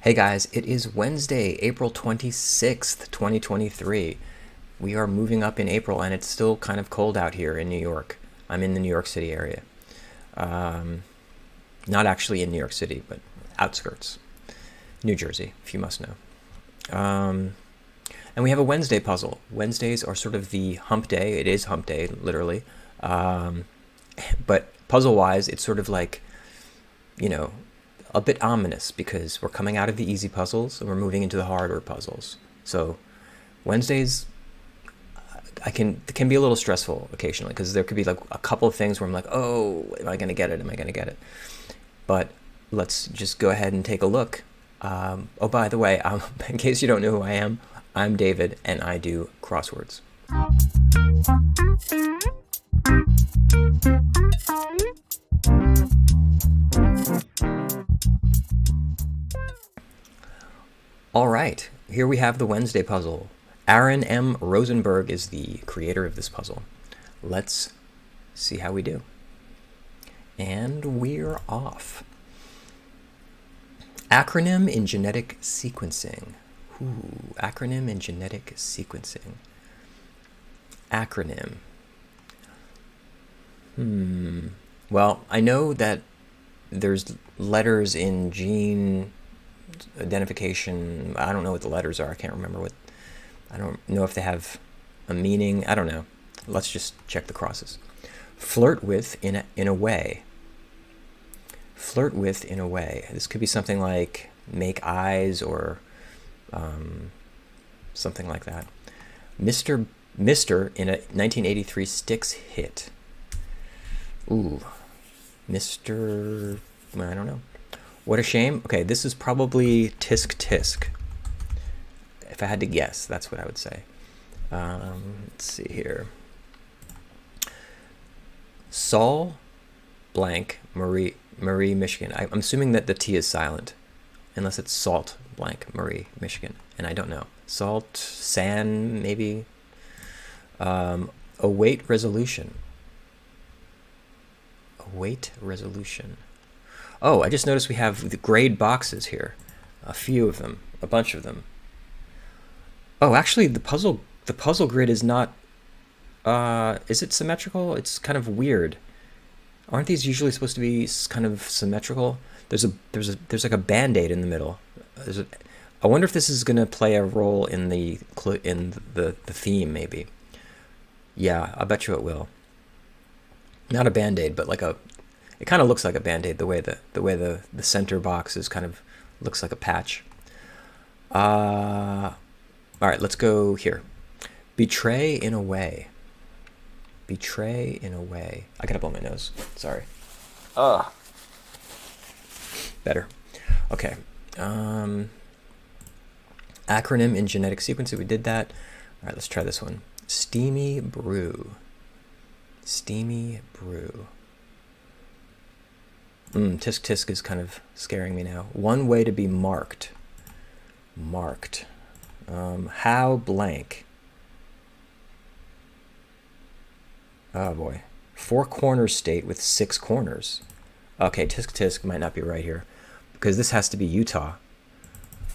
Hey guys, it is Wednesday, April 26th, 2023. We are moving up in April and it's still kind of cold out here in New York. I'm in the New York City area. Not actually in New York City, but outskirts. New Jersey, if you must know. And we have a Wednesday puzzle. Wednesdays are sort of the hump day. It is hump day, literally. But puzzle-wise, it's sort of like, you know, a bit ominous because we're coming out of the easy puzzles and we're moving into the harder puzzles. So Wednesdays can be a little stressful occasionally because there could be like a couple of things where I'm like, oh, am I going to get it? Am I going to get it? But let's just go ahead and take a look. Oh, by the way, in case you don't know who I am, I'm David and I do crosswords. All right, here we have the Wednesday puzzle. Aaron M. Rosenberg is the creator of this puzzle. Let's see how we do. And we're off. Acronym in genetic sequencing. Ooh, acronym in genetic sequencing. Acronym. Well, I know that there's letters in gene identification. I don't know what the letters are. I can't remember what. I don't know if they have a meaning. I don't know. Let's just check the crosses. Flirt with in a way. Flirt with in a way. This could be something like make eyes or something like that. Mr. in a 1983 Styx hit. Ooh, Mr. I don't know. What a shame. Okay, this is probably tisk tisk. If I had to guess, that's what I would say. Let's see here. Saul blank Marie, Michigan. I'm assuming that the T is silent, unless it's Salt blank Marie, Michigan, and I don't know. Salt, San, maybe. Await resolution. Await resolution. Oh, I just noticed we have the grayed boxes here. A few of them, a bunch of them. Oh, actually, the puzzle grid is not. Is it symmetrical? It's kind of weird. Aren't these usually supposed to be kind of symmetrical? There's like a band-aid in the middle. I wonder if this is going to play a role in the theme, maybe. Yeah, I bet you it will. Not a band-aid, but like a. It kind of looks like a band-aid the way the center box is kind of looks like a patch. All right, let's go here. Betray in a way. Betray in a way. I gotta blow my nose. Sorry. Better. Okay. Acronym in genetic sequencing. We did that. All right, let's try this one. Steamy brew. Steamy brew. Tisk tisk is kind of scaring me now. One way to be marked. Marked. How blank. Oh boy. 4 corner state with 6 corners. Okay, tisk tisk might not be right here because this has to be Utah.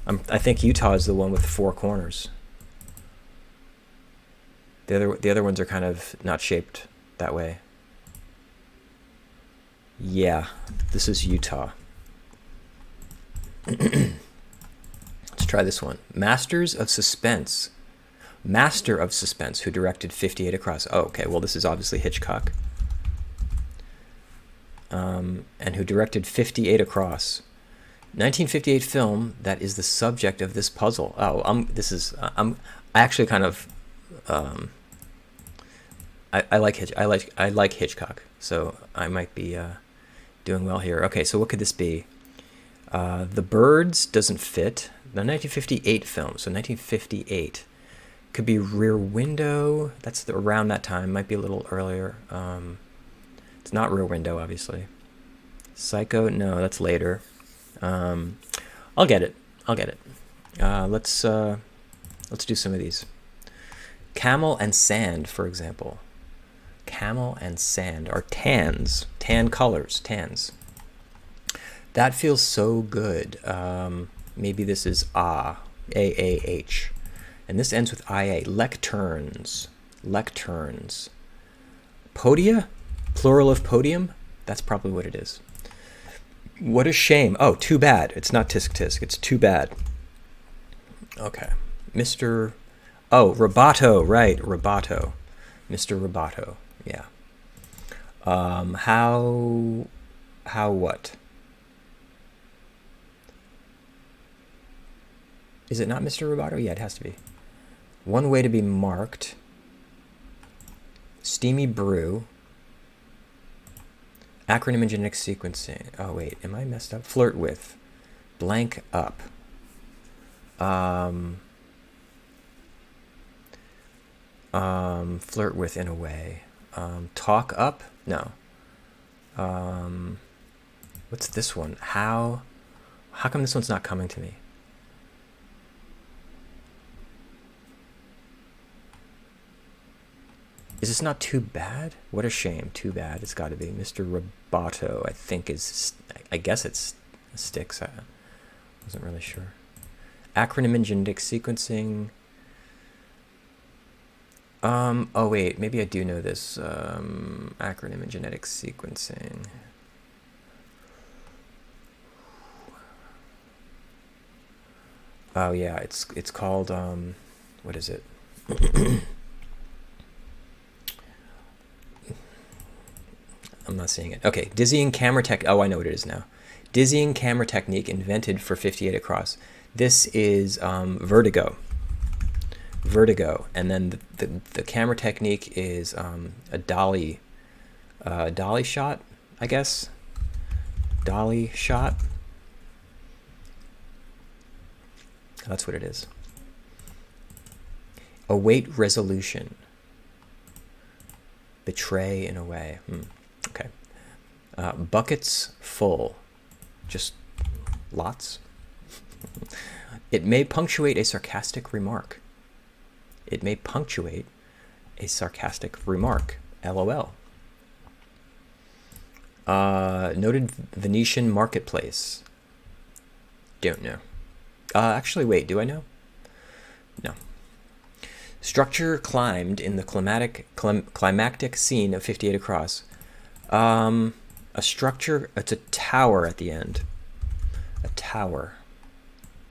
I think Utah is the one with 4 corners. The other ones are kind of not shaped that way. Yeah, this is Utah. Let's try this one. Masters of Suspense. Master of Suspense, who directed 58 Across. Oh, okay, well, this is obviously Hitchcock. And who directed 58 Across. 1958 film that is the subject of this puzzle. Oh, I actually kind of, I like Hitchcock, so I might be doing well here. Okay, so what could this be? The Birds doesn't fit. The 1958 film, so 1958. Could be Rear Window. That's around that time. Might be a little earlier. It's not Rear Window, obviously. Psycho, no, that's later. I'll get it. Let's do some of these. Camel and Sand, for example. Camel and Sand are tans. Tan colors, tans. That feels so good. maybe this is A-A-H. And this ends with I-A. Lecterns. Lecterns. Podia? Plural of podium? That's probably what it is. What a shame. Oh, too bad. It's not tisk tisk. It's too bad. Okay. Mr. Oh, Roboto. Right. Roboto. Mr. Roboto. Yeah. How what? Is it not Mr. Roboto? Yeah, it has to be. One way to be marked. Steamy brew. Acronym and genetic sequencing. Oh, wait. Am I messed up? Flirt with. Blank up. Flirt with in a way. Talk up? No. What's this one? How come this one's not coming to me? Is this not too bad? What a shame. Too bad. It's got to be. Mr. Roboto, I think is... I guess it's sticks. I wasn't really sure. Acronym and genetic sequencing. Oh, wait. Maybe I do know this. Acronym and genetic sequencing. Oh, yeah. It's called... what is it? I'm not seeing it. Okay, dizzying camera tech. Oh, I know what it is now. Dizzying camera technique invented for 58 across. This is vertigo. Vertigo, and then the camera technique is a dolly shot, I guess. Dolly shot. That's what it is. Await resolution. Betray in a way. Okay. Buckets full. Just lots. It may punctuate a sarcastic remark. It may punctuate a sarcastic remark. LOL. Noted Venetian marketplace. Don't know. Actually, wait, do I know? No. Structure climbed in the climactic scene of 58 across. A structure, it's a tower at the end. A tower.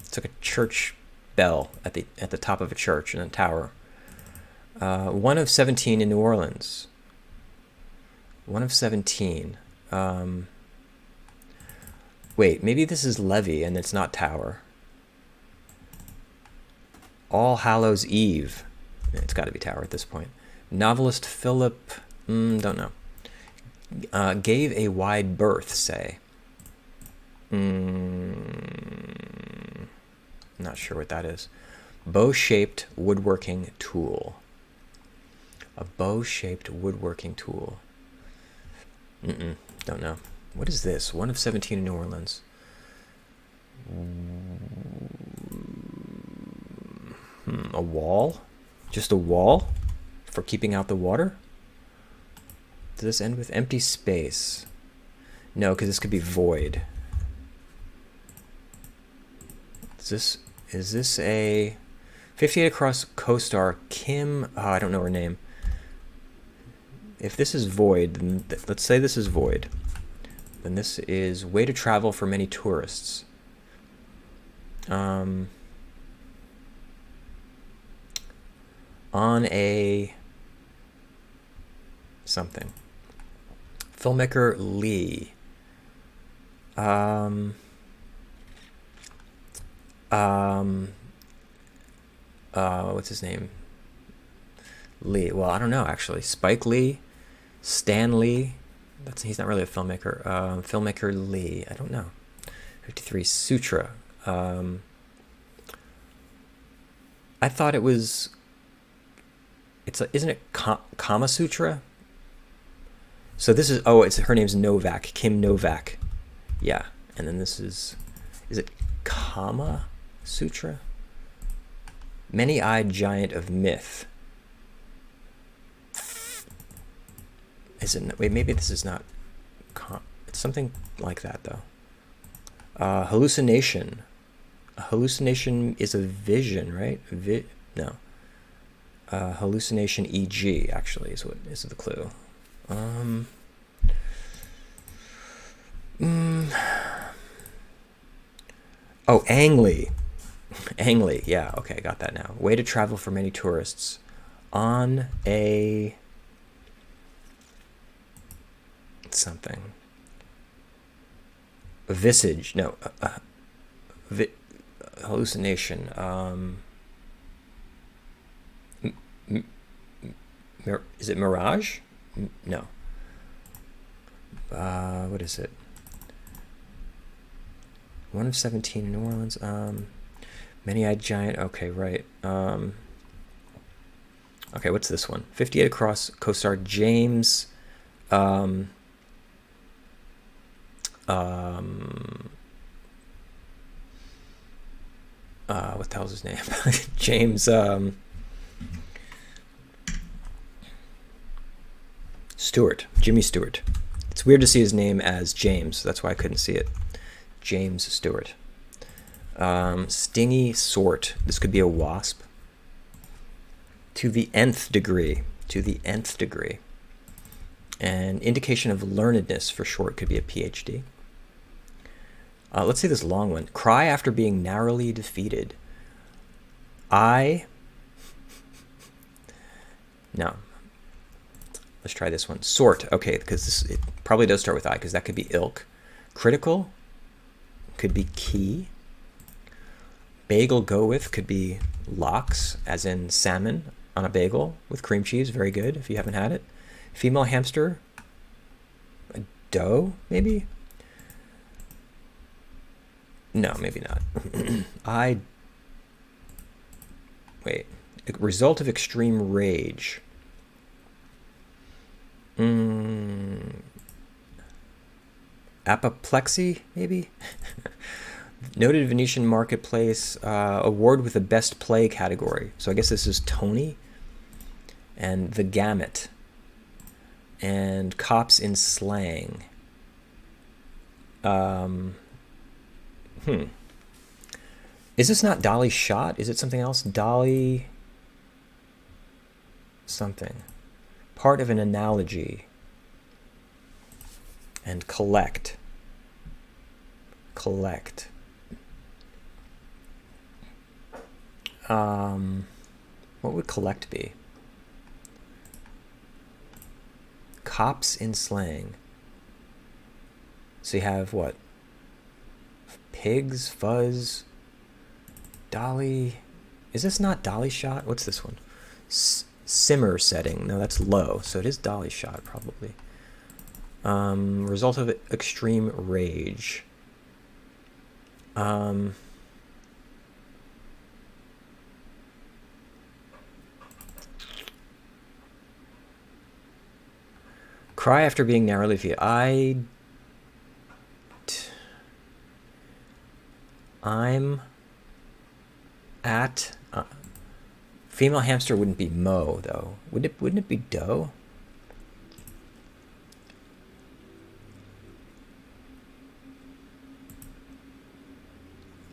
It's like a church bell at the top of a church and a tower. 1 of 17 in New Orleans. 1 of 17. Wait, maybe this is levee and it's not tower. All Hallows Eve. It's got to be tower at this point. Novelist Philip, don't know. Gave a wide berth, say. Not sure what that is. Bow-shaped woodworking tool. A bow-shaped woodworking tool. Don't know. What is this? 1 of 17 in New Orleans. A wall? Just a wall? For keeping out the water? Does this end with empty space? No, because this could be void. Is this a 58 across co-star Kim? Oh, I don't know her name. If this is void, then let's say this is void. Then this is way to travel for many tourists. On a something. Filmmaker Lee. What's his name? Lee. Well, I don't know actually. Spike Lee, Stan Lee. He's not really a filmmaker. Filmmaker Lee. I don't know. 53 Sutra. I thought it was. Isn't it Kama Sutra? So this is, her name's Novak, Kim Novak. Yeah, and then this is it Kama Sutra? Many-eyed giant of myth. Wait, maybe this is not, it's something like that though. Hallucination. hallucination is a vision, right? No. Hallucination, e.g. actually is what is the clue. Oh, Angly. Angly, yeah, okay, got that now. Way to travel for many tourists on a something. Visage, no, hallucination. Is it mirage? No. What is it? 1 of 17 in New Orleans. Many-eyed giant. Okay, right. Okay, what's this one? 58 across. Co-star James. What the hell's his name? James. Stewart. Jimmy Stewart. It's weird to see his name as James. That's why I couldn't see it. James Stewart. Stingy sort. This could be a wasp. To the nth degree. To the nth degree. And indication of learnedness for short could be a PhD. Let's see this long one. Cry after being narrowly defeated. No. Let's try this one. Sort. Okay, because it probably does start with I, because that could be ilk. Critical could be key. Bagel go with could be lox, as in salmon on a bagel with cream cheese. Very good if you haven't had it. Female hamster. A doe, maybe? No, maybe not. Wait. Result of extreme rage. Apoplexy, maybe? Noted Venetian Marketplace award with the best play category. So I guess this is Tony. And The Gamut. And Cops in Slang. Is this not Dolly Shot? Is it something else? Dolly something. Part of an analogy. And collect. Collect. What would collect be? Cops in slang. So you have what? Pigs, fuzz, dolly. Is this not dolly shot? What's this one? Simmer setting. No, that's low. So it is dolly shot probably. Result of extreme rage. Cry after being narrowly defeated. I'm at female hamster wouldn't be Mo though. Wouldn't it be doe?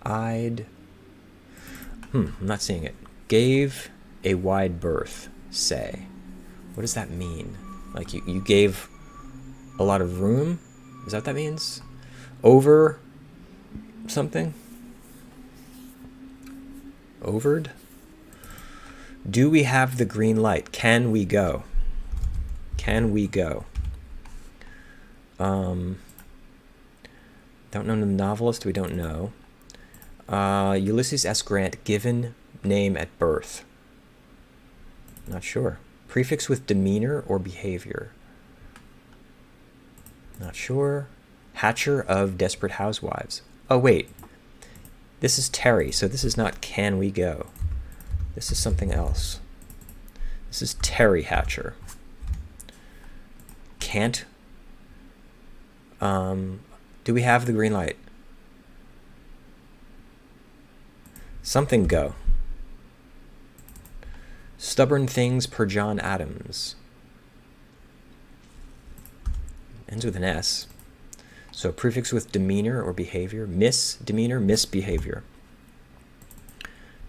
I'm not seeing it. Gave a wide berth, say. What does that mean? Like you gave a lot of room? Is that what that means? Over something? Overed? Do we have the green light? Can we go? Can we go? Don't know the novelist. We don't know. Ulysses S. Grant, given name at birth. Not sure. Prefix with demeanor or behavior. Not sure. Hatcher of Desperate Housewives. Oh, wait. This is Terry, so this is not Can We Go. This is something else. This is Terry Hatcher. Can't. Do we have the green light? Something go. Stubborn Things per John Adams. Ends with an S. So prefix with demeanor or behavior. Misdemeanor, misbehavior.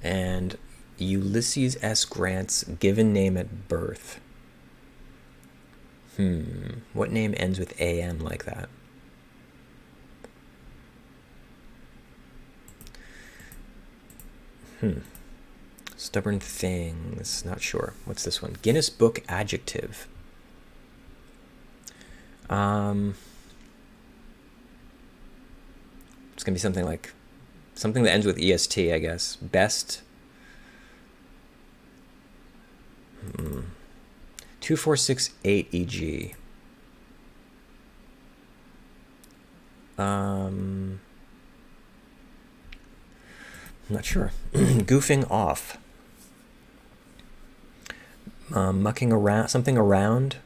and Ulysses S. Grant's given name at birth. What name ends with AM like that? Stubborn things. Not sure. What's this one? Guinness Book adjective. It's gonna be something like something that ends with EST, I guess. Best. 2468 EG. I'm not sure. Goofing off. Mucking around. Something around.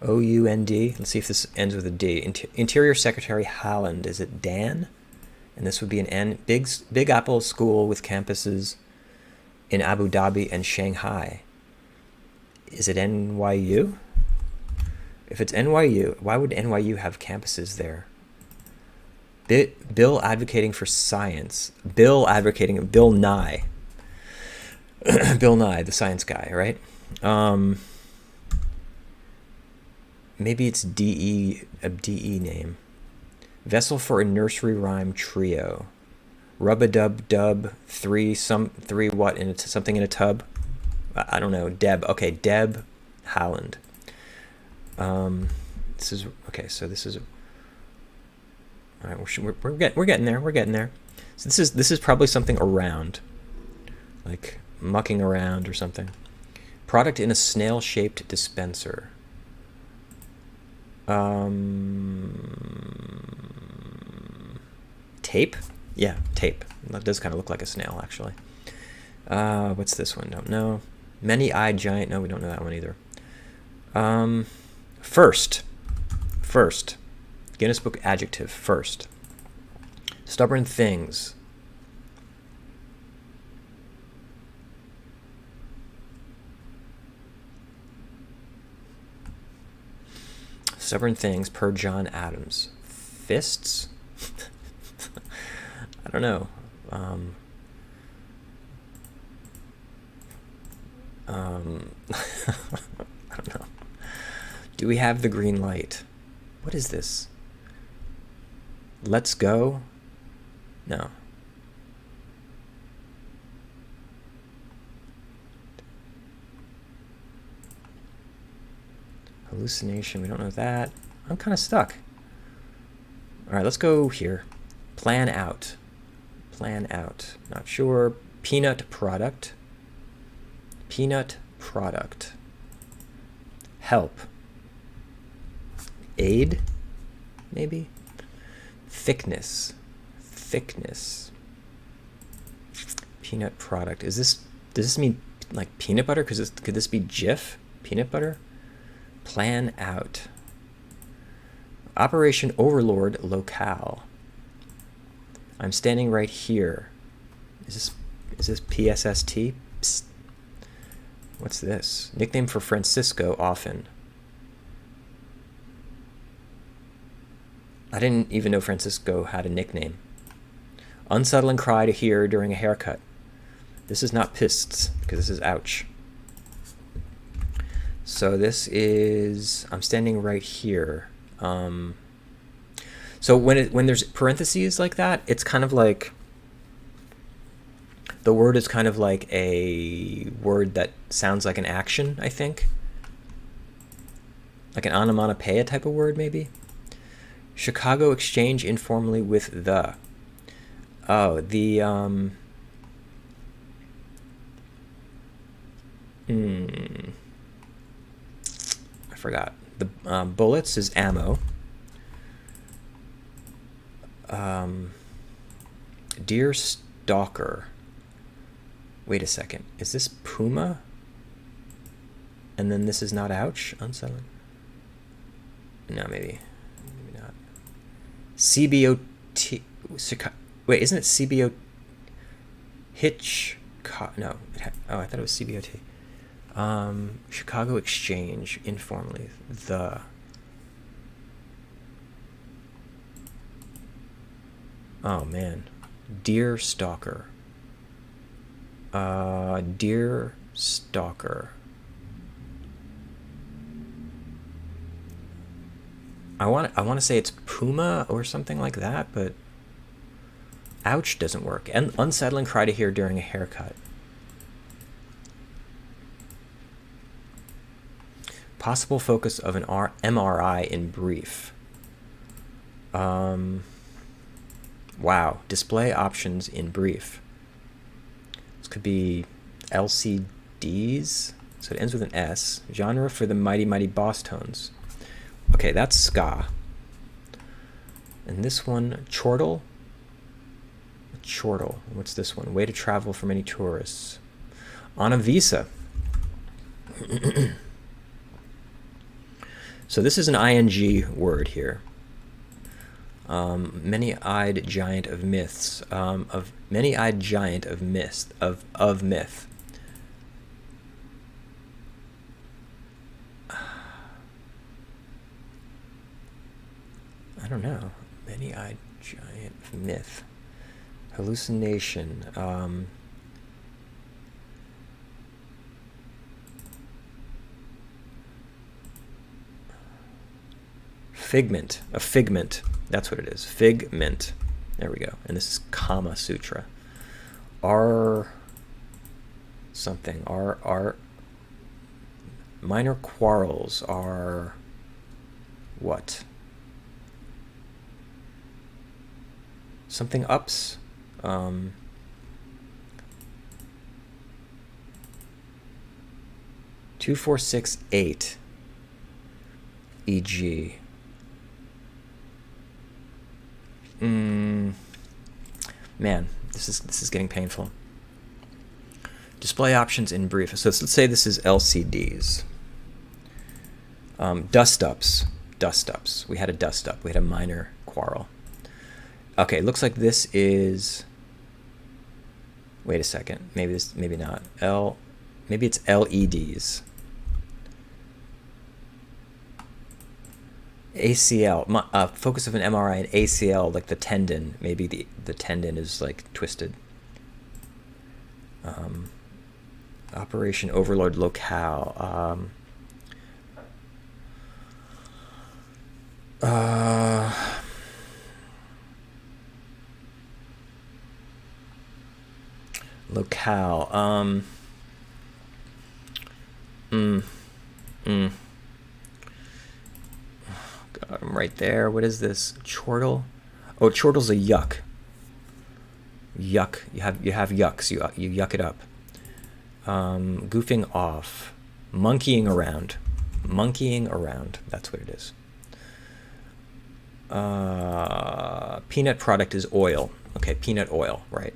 OUND. Let's see if this ends with a D. Interior Secretary Haaland. Is it Dan? And this would be an N. Big Apple School with campuses in Abu Dhabi and Shanghai. Is it NYU? If it's NYU, why would NYU have campuses there? Bill advocating for science. Bill Nye. Bill Nye, the science guy, right? Maybe it's a DE name. Vessel for a nursery rhyme trio. Rub-a-dub-dub, three what in something in a tub? I don't know. Deb. Okay, Deb Haaland. This is okay. So this is. All right, we're getting there. We're getting there. So this is probably something around, like mucking around or something. Product in a snail-shaped dispenser. Tape? Yeah, tape. That does kind of look like a snail, actually. What's this one? Don't know. Many-eyed giant. No, we don't know that one either. First. Guinness Book adjective. First. Stubborn things. Stubborn things per John Adams. Fists? I don't know. I don't know. Do we have the green light? What is this? Let's go? No. Hallucination, we don't know that. I'm kind of stuck. All right, let's go here. Plan out. Plan out. Not sure. Peanut product. Peanut product. Help. Aid, maybe? Thickness. Thickness. Peanut product. Does this mean like peanut butter? Could this be Jif? Peanut butter? Plan out. Operation Overlord locale. I'm standing right here. Is this PSST? Psst. What's this? Nickname for Francisco often. I didn't even know Francisco had a nickname. Unsettling cry to hear during a haircut. This is not pists, because this is ouch. So this is, I'm standing right here. So when there's parentheses like that, it's kind of like, the word is kind of like a word that sounds like an action, I think. Like an onomatopoeia type of word, maybe. Chicago exchange informally with the. Oh, the, I forgot. The bullets is ammo. Deer stalker. Wait a second. Is this Puma? And then this is not ouch? Unsettling? No, maybe not. CBOT. Wait, isn't it CBO? No. I thought it was CBOT. Chicago exchange informally. The. Oh man. Deer stalker. Deer stalker. I want to say it's puma or something like that, but ouch doesn't work. And unsettling cry to hear during a haircut. Possible focus of an MRI in brief. Wow. Display options in brief. This could be LCDs. So it ends with an S. Genre for the mighty, mighty boss tones. Okay, that's ska. And this one, chortle. Chortle. What's this one? Way to travel for many tourists. On a visa. So this is an ing word here. Many-eyed giant of myths. Of many-eyed giant of myth. Of myth. I don't know. Many-eyed giant of myth. Hallucination. Figment. A figment. That's what it is. Figment. There we go. And this is Kama Sutra. R something. R minor quarrels are what? Something ups. 2468 e.g. Man, this is getting painful. Display options in brief. So let's say this is LCDs. Dust ups. We had a dust up. We had a minor quarrel. Okay, looks like this is. Wait a second. Maybe not. Maybe it's LEDs. ACL. Focus of an MRI and ACL, like the tendon. Maybe the tendon is like twisted. Operation Overload Locale. Locale. God, I'm right there. What is this? Chortle? Oh, chortle's a yuck. Yuck. You have yucks. You yuck it up. Goofing off. Monkeying around. That's what it is. Peanut product is oil. Okay, peanut oil, right.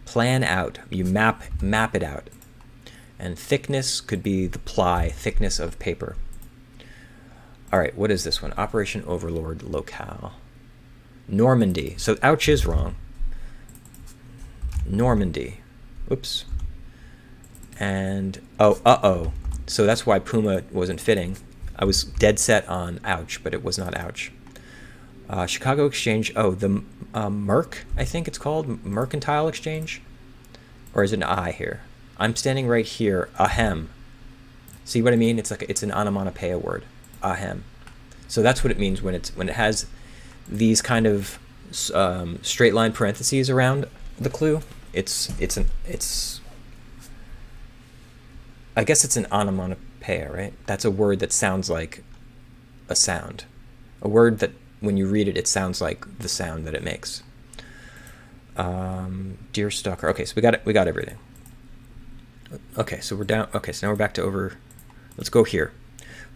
Plan out. You map it out. And thickness could be the ply, thickness of paper. All right, what is this one? Operation Overlord Locale. Normandy. So ouch is wrong. Normandy. Oops. And uh-oh. So that's why Puma wasn't fitting. I was dead set on ouch, but it was not ouch. Chicago Exchange. Oh, the Merc, I think it's called. Mercantile Exchange? Or is it an I here? I'm standing right here. Ahem. See what I mean? It's an onomatopoeia word. Ahem. So that's what it means when it has these kind of straight line parentheses around the clue. It's I guess it's an onomatopoeia, right? That's a word that sounds like a sound. A word that when you read it, it sounds like the sound that it makes. Deer stalker. Okay, so we got everything. Okay, so we're down. Okay, so now we're back to over. Let's go here.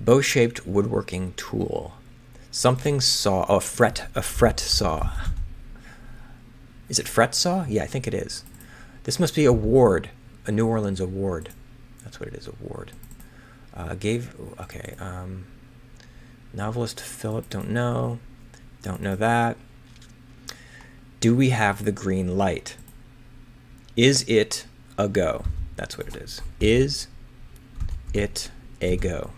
Bow-shaped woodworking tool. Something saw. Oh, a fret saw. Is it fret saw? Yeah, I think it is. This must be a ward, a New Orleans award. That's what it is, award. Okay. Novelist Philip, don't know that. Do we have the green light? Is it a go? That's what it is. Is it a go?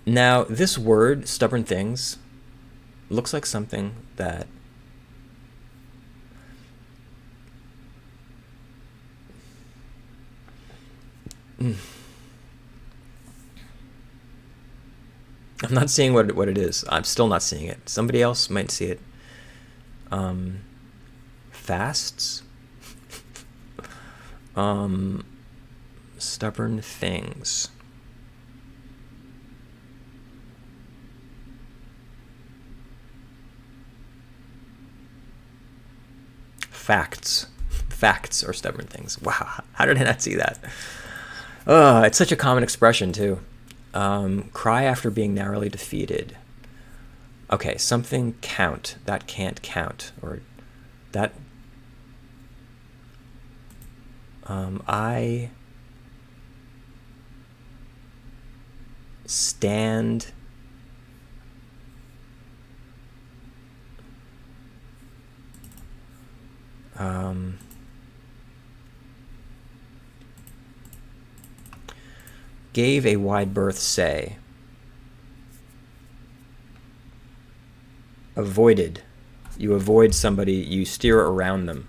Now, this word, stubborn things, looks like something that I'm not seeing what it is. I'm still not seeing it. Somebody else might see it. Fasts. Stubborn things. Facts. Facts are stubborn things. Wow, how did I not see that? It's such a common expression, too. Cry after being narrowly defeated. Okay, something count. That can't count. Or that... I stand... gave a wide berth, say. Avoided. You avoid somebody, you steer around them.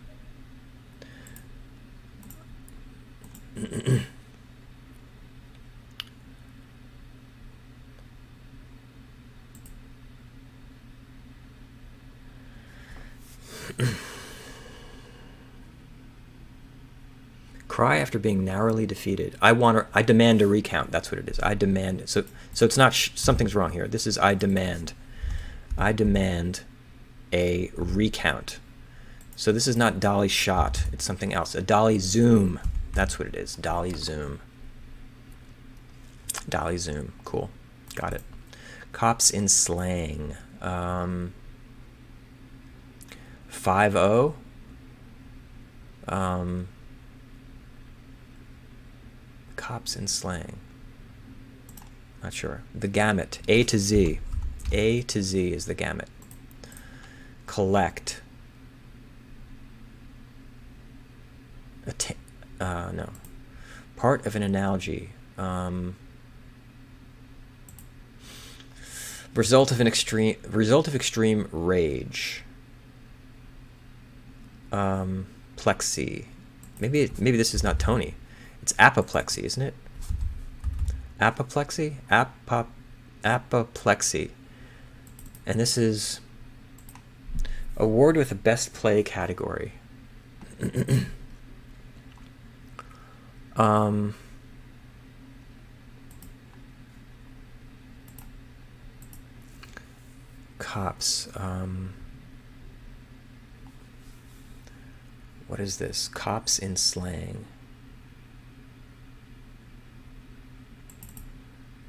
Cry after being narrowly defeated. I demand a recount. That's what it is. I demand it. So it's not something's wrong here. This is I demand. I demand a recount. So this is not dolly shot. It's something else. A dolly zoom. That's what it is. Dolly zoom. Dolly zoom. Cool. Got it. Cops in slang. 5-0. Cops in slang. Not sure. The gamut. A to Z. A to Z is the gamut. Collect. No. Part of an analogy. Result of extreme rage. Plexi. Maybe this is not Tony. It's apoplexy, isn't it? Apoplexy? Apoplexy. And this is award with the best play category. Cops. What is this? Cops in slang.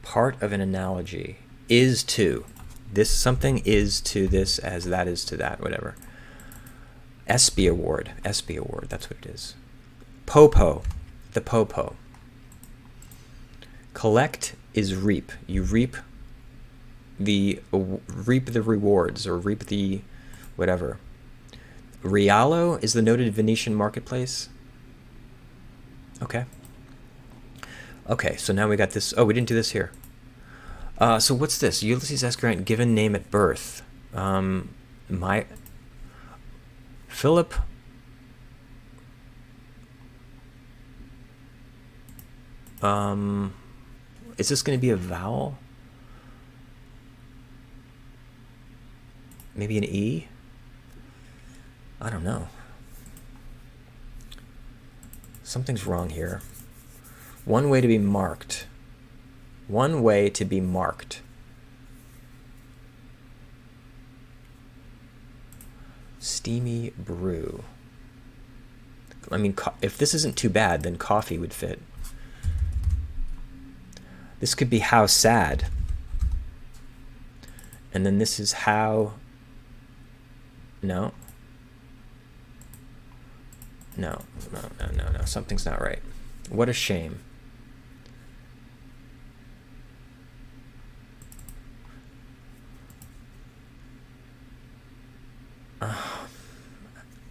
Part of an analogy. Is to. This something is to this as that is to that, whatever. ESPY award. ESPY award, that's what it is. Popo. The popo. Collect is reap. You reap the rewards or reap the whatever. Rialo is the noted Venetian marketplace. Okay. Okay, so now we got this. Oh, we didn't do this here. So what's this? Ulysses S. Grant, given name at birth. Philip. Is this going to be a vowel? Maybe an E? I don't know. Something's wrong here. One way to be marked. One way to be marked. Steamy brew. I mean, if this isn't too bad, then coffee would fit. This could be how sad. And then this is how... No. No. Something's not right. What a shame.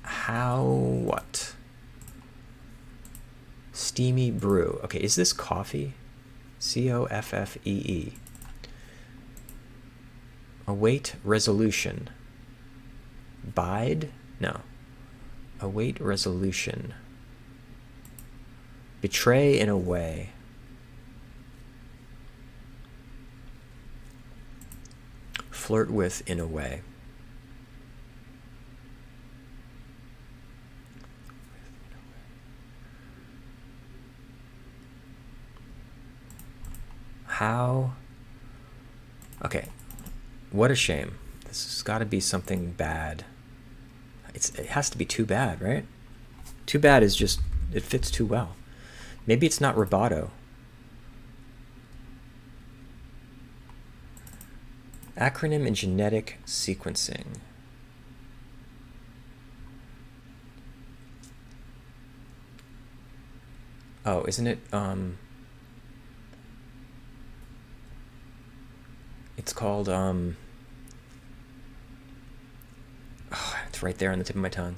How what? Steamy brew. Okay, is this coffee? Coffee. Await resolution. Bide? No. Await resolution. Betray in a way. flirt with in a way. How? Okay, what a shame. This has got to be something bad. It has to be too bad, right? Too bad is just, it fits too well. Maybe it's not rubato. Acronym in genetic sequencing. Oh, isn't it, it's called, oh, it's right there on the tip of my tongue.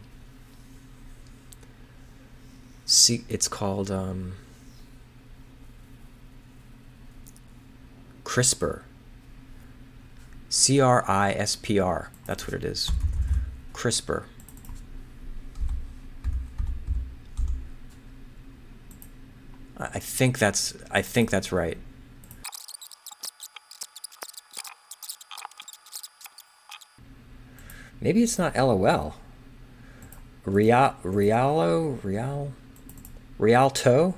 See, it's called, CRISPR. CRISPR. That's what it is. CRISPR. I think that's right. Maybe it's not LOL. Rialto?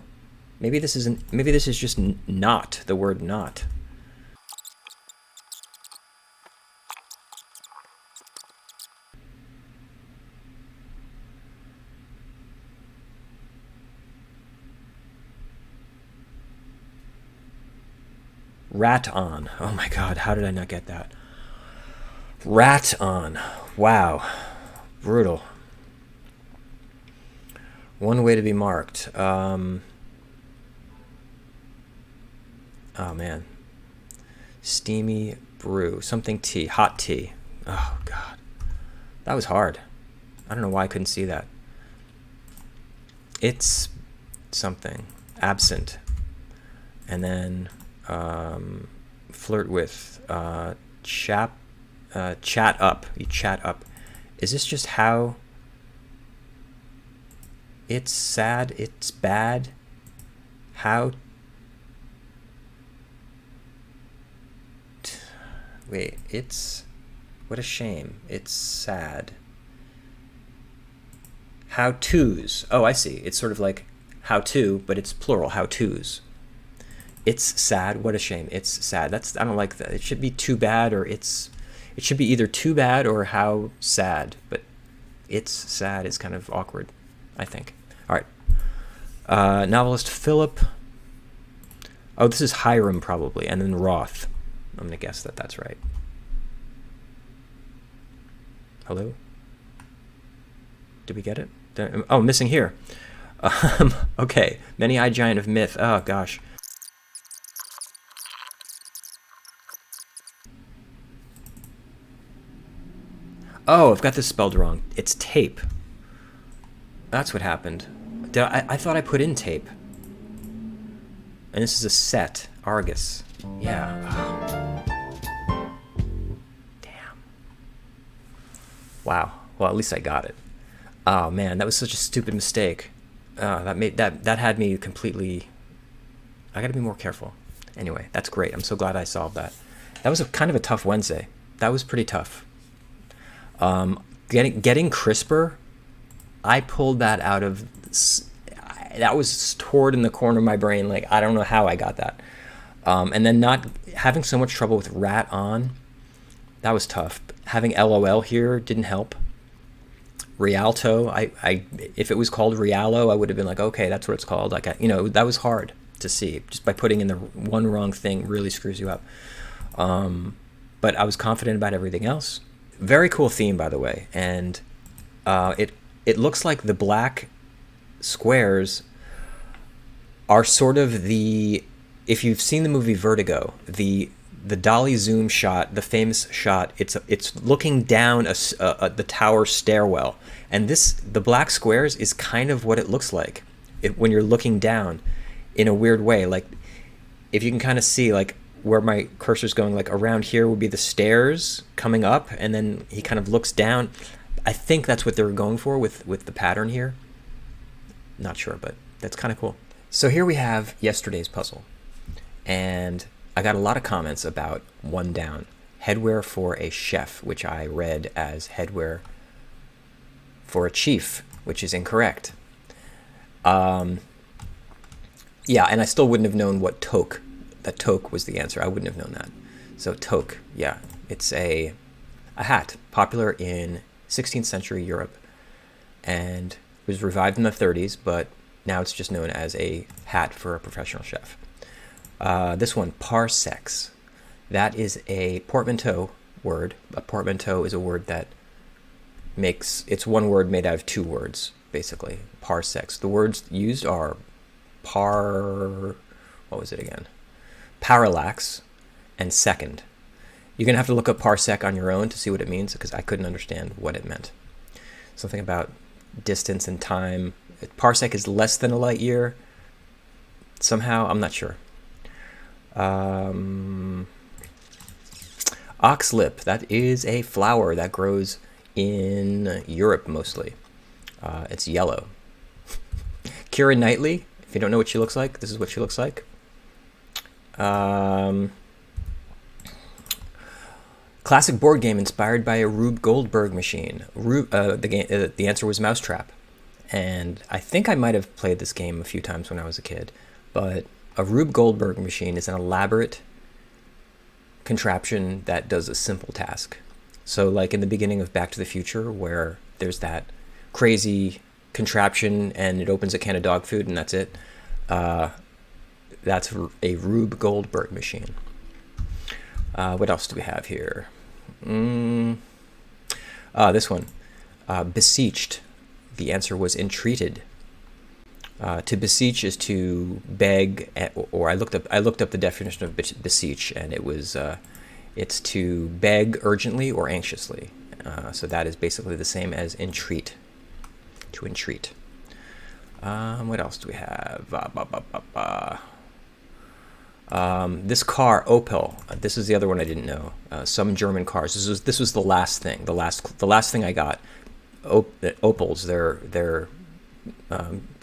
Maybe this is just not, the word not. Rat on. Oh my god, how did I not get that? Rat on. Wow. Brutal. One way to be marked. Oh man. Steamy brew. Something tea. Hot tea. Oh god. That was hard. I don't know why I couldn't see that. It's something. Absent. And then flirt with. Chat up. You chat up. Is this just how? It's sad. It's bad. How? Wait, it's... What a shame. It's sad. How-tos. Oh, I see. It's sort of like how-to, but it's plural. How-tos. It's sad. What a shame. It's sad. I don't like that. It should be too bad, or it's... It should be either too bad or how sad, but it's sad is kind of awkward, I think. All right. Novelist Philip. Oh, this is Hiram probably, and then Roth. I'm going to guess that that's right. Hello? Did we get it? Oh, missing here. Okay. Many-eyed giant of myth. Oh, gosh. Oh, I've got this spelled wrong. It's tape. That's what happened. I thought I put in tape. And this is a set. Argus. Yeah. Oh. Damn. Wow. Well, at least I got it. Oh man, that was such a stupid mistake. That had me completely. I got to be more careful. Anyway, that's great. I'm so glad I solved that. That was kind of a tough Wednesday. That was pretty tough. Getting CRISPR, I pulled that out of. That was stored in the corner of my brain. Like, I don't know how I got that. And then not having so much trouble with rat on, that was tough. Having LOL here didn't help. Rialto, if it was called Rialo, I would have been like, okay, that's what it's called. Like, that was hard to see. Just by putting in the one wrong thing really screws you up. But I was confident about everything else. Very cool theme, by the way. And it looks like the black squares are sort of the, if you've seen the movie Vertigo, the dolly zoom shot, the famous shot, it's looking down the tower stairwell, and the black squares is kind of what it looks like when you're looking down in a weird way. Like, if you can kind of see, like, where my cursor's going, like around here would be the stairs coming up, and then he kind of looks down. I think that's what they were going for with the pattern here. Not sure, but that's kind of cool. So here we have yesterday's puzzle, and I got a lot of comments about one down. headwear for a chef, which I read as headwear for a chief, which is incorrect. Yeah, and I still wouldn't have known what toque, that toque was the answer. I wouldn't have known that. So toque, yeah, it's a hat popular in 16th century Europe and was revived in the 30s, but now it's just known as a hat for a professional chef. This one, parsecs. That is a portmanteau word. A portmanteau is a word that it's one word made out of two words, basically. Parsecs. The words used are what was it again? Parallax and second. You're going to have to look up parsec on your own to see what it means, because I couldn't understand what it meant. Something about distance and time. Parsec is less than a light year. Somehow, I'm not sure. Oxlip, that is a flower that grows in Europe mostly. It's yellow. Keira Knightley, if you don't know what she looks like, this is what she looks like. Classic board game inspired by a Rube Goldberg machine. The answer was Mousetrap. And I think I might have played this game a few times when I was a kid. But a Rube Goldberg machine is an elaborate contraption that does a simple task. So like in the beginning of Back to the Future, where there's that crazy contraption and it opens a can of dog food and that's it. That's a Rube Goldberg machine. What else do we have here? This one. Beseeched. The answer was entreated. To beseech is to beg, or I looked up the definition of beseech, and it was it's to beg urgently or anxiously. So that is basically the same as entreat. To entreat. What else do we have? This car, Opel. This is the other one I didn't know. Some German cars. This was the last thing. The last thing I got. Opels. They're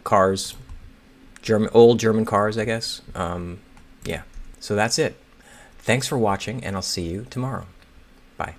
cars. Old German cars, I guess. Yeah. So that's it. Thanks for watching, and I'll see you tomorrow. Bye.